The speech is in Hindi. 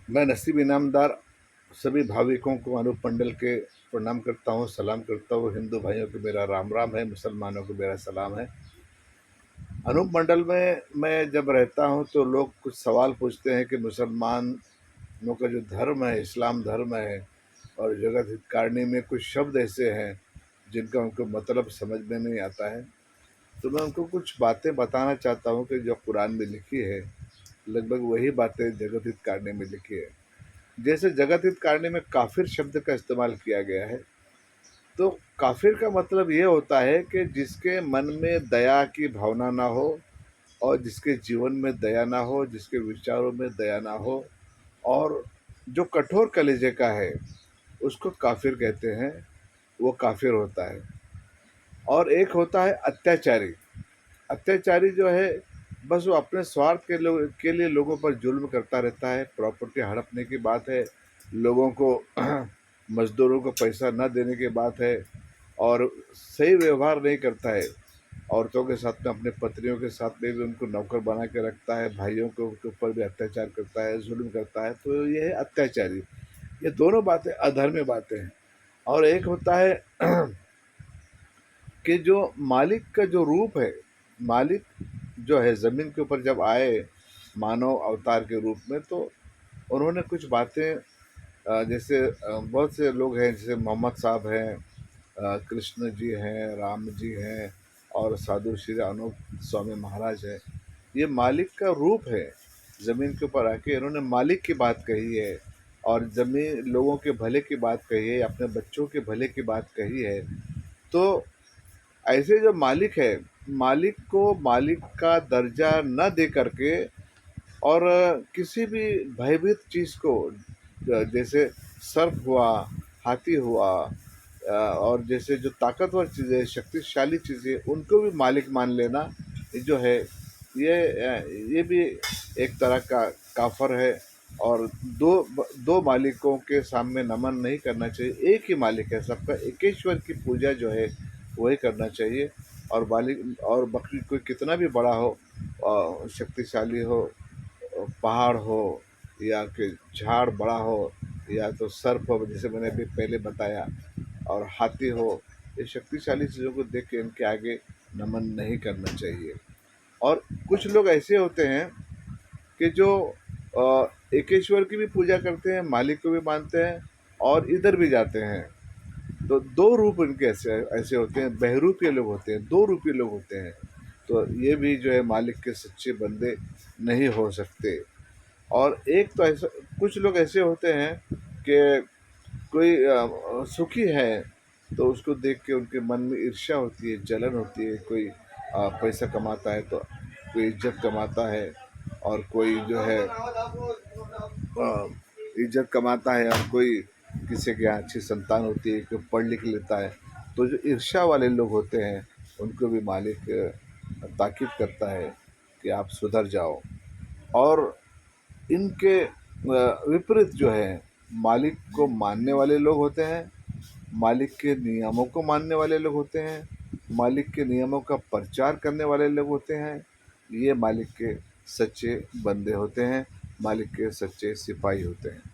मैं नसीब इनामदार सभी भाविकों को अनूप मंडल के प्रणाम करता हूँ, सलाम करता हूँ। हिंदू भाइयों को मेरा राम राम है, मुसलमानों को मेरा सलाम है। अनूप मंडल में मैं जब रहता हूँ तो लोग कुछ सवाल पूछते हैं कि मुसलमानों का जो धर्म है, इस्लाम धर्म है, और जगत हितकारिणी में कुछ शब्द ऐसे हैं जिनका उनको मतलब समझ में नहीं आता है। तो मैं उनको कुछ बातें बताना चाहता हूँ कि जो कुरान में लिखी है, लगभग वही बातें जगत हितकारिणी में लिखी है। जैसे जगत हित कारणी में काफिर शब्द का इस्तेमाल किया गया है, तो काफिर का मतलब ये होता है कि जिसके मन में दया की भावना ना हो, और जिसके जीवन में दया ना हो, जिसके विचारों में दया ना हो, और जो कठोर कलेजे का है, उसको काफिर कहते हैं। वो काफिर होता है। और एक होता है अत्याचारी। अत्याचारी जो है, बस वो अपने स्वार्थ के लिए लोगों पर जुल्म करता रहता है। प्रॉपर्टी हड़पने की बात है, लोगों को मजदूरों को पैसा न देने की बात है, और सही व्यवहार नहीं करता है। औरतों के साथ में, अपने पत्नियों के साथ में भी उनको नौकर बना के रखता है, भाइयों के ऊपर भी अत्याचार करता है, जुल्म करता है। तो ये है अत्याचारी। ये दोनों बातें अधर्म्य बातें हैं। और एक होता है कि जो मालिक का जो रूप है, मालिक जो है ज़मीन के ऊपर जब आए मानव अवतार के रूप में, तो उन्होंने कुछ बातें, जैसे बहुत से लोग हैं, जैसे मोहम्मद साहब हैं, कृष्ण जी हैं, राम जी हैं, और साधु श्री अनूप स्वामी महाराज हैं। ये मालिक का रूप है। ज़मीन के ऊपर आके इन्होंने मालिक की बात कही है, और ज़मीन लोगों के भले की बात कही है, अपने बच्चों के भले की बात कही है। तो ऐसे जो मालिक है, मालिक को मालिक का दर्जा न दे करके, और किसी भी भयभीत चीज़ को, जैसे सर्प हुआ, हाथी हुआ, और जैसे जो ताकतवर चीज़ें, शक्तिशाली चीज़ें, उनको भी मालिक मान लेना, ये जो है, ये भी एक तरह का काफर है। और दो मालिकों के सामने नमन नहीं करना चाहिए। एक ही मालिक है सबका, एकेश्वर की पूजा जो है वही करना चाहिए। और मालिक, और बकरी कोई कितना भी बड़ा हो, शक्तिशाली हो, पहाड़ हो, या कि झाड़ बड़ा हो, या तो सर्प हो जैसे मैंने अभी पहले बताया, और हाथी हो, ये शक्तिशाली चीज़ों को देख के इनके आगे नमन नहीं करना चाहिए। और कुछ लोग ऐसे होते हैं कि जो एकेश्वर की भी पूजा करते हैं, मालिक को भी मानते हैं, और इधर भी जाते हैं। तो दो रूप इनके ऐसे ऐसे होते हैं, बहरूपीय लोग होते हैं, दो रूपीय लोग होते हैं। तो ये भी जो है मालिक के सच्चे बंदे नहीं हो सकते। और एक तो ऐसा, कुछ लोग ऐसे होते हैं कि कोई सुखी है, तो उसको देख के उनके मन में ईर्ष्या होती है, जलन होती है। कोई पैसा कमाता है तो कोई इज्जत कमाता है, और कोई जो है इज्जत कमाता है, और कोई किसी के यहाँ अच्छी संतान होती है, कोई पढ़ लिख लेता है। तो जो ईर्ष्या वाले लोग होते हैं, उनको भी मालिक ताकीद करता है कि आप सुधर जाओ। और इनके विपरीत जो है, मालिक को मानने वाले लोग होते हैं, मालिक के नियमों को मानने वाले लोग होते हैं, मालिक के नियमों का प्रचार करने वाले लोग होते हैं। ये मालिक के सच्चे बंदे होते हैं, मालिक के सच्चे सिपाही होते हैं।